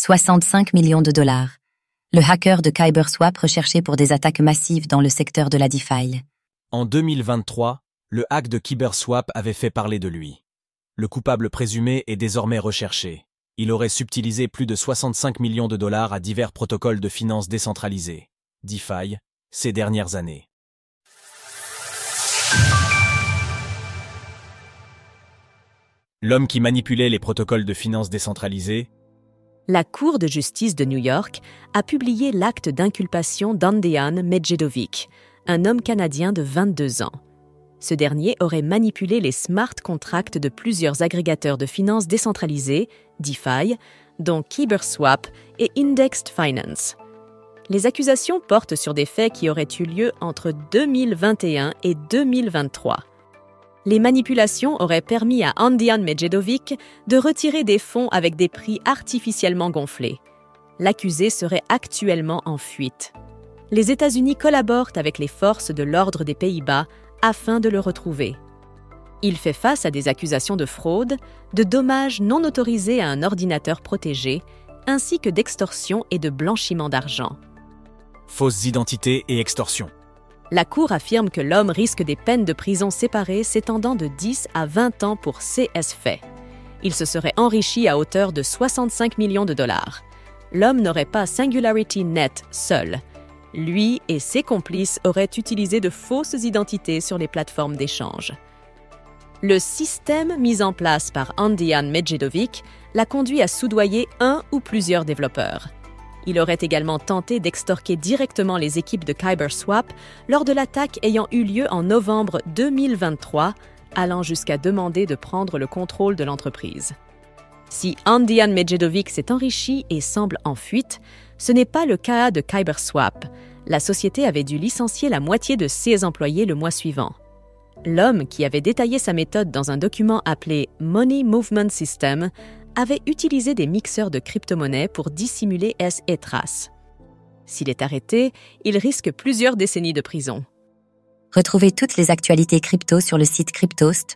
65 millions de dollars. Le hacker de KyberSwap recherché pour des attaques massives dans le secteur de la DeFi. En 2023, le hack de KyberSwap avait fait parler de lui. Le coupable présumé est désormais recherché. Il aurait subtilisé plus de 65 millions de dollars à divers protocoles de finances décentralisés, DeFi, ces dernières années. L'homme qui manipulait les protocoles de finances décentralisés. La Cour de justice de New York a publié l'acte d'inculpation d'Andean Medjedovic, un homme canadien de 22 ans. Ce dernier aurait manipulé les smart contracts de plusieurs agrégateurs de finances décentralisés, DeFi, dont KyberSwap et Indexed Finance. Les accusations portent sur des faits qui auraient eu lieu entre 2021 et 2023. Les manipulations auraient permis à Andean Medjedovic de retirer des fonds avec des prix artificiellement gonflés. L'accusé serait actuellement en fuite. Les États-Unis collaborent avec les forces de l'ordre des Pays-Bas afin de le retrouver. Il fait face à des accusations de fraude, de dommages non autorisés à un ordinateur protégé, ainsi que d'extorsion et de blanchiment d'argent. Fausses identités et extorsion. La Cour affirme que l'homme risque des peines de prison séparées s'étendant de 10 à 20 ans pour ces faits. Il se serait enrichi à hauteur de 65 millions de dollars. L'homme n'aurait pas Singularity Net seul. Lui et ses complices auraient utilisé de fausses identités sur les plateformes d'échange. Le système mis en place par Andean Medjedovic l'a conduit à soudoyer un ou plusieurs développeurs. Il aurait également tenté d'extorquer directement les équipes de KyberSwap lors de l'attaque ayant eu lieu en novembre 2023, allant jusqu'à demander de prendre le contrôle de l'entreprise. Si Andean Medjedovic s'est enrichi et semble en fuite, ce n'est pas le cas de KyberSwap. La société avait dû licencier la moitié de ses employés le mois suivant. L'homme, qui avait détaillé sa méthode dans un document appelé Money Movement System, avait utilisé des mixeurs de crypto-monnaies pour dissimuler ses traces. S'il est arrêté, il risque plusieurs décennies de prison. Retrouvez toutes les actualités crypto sur le site cryptost.fr.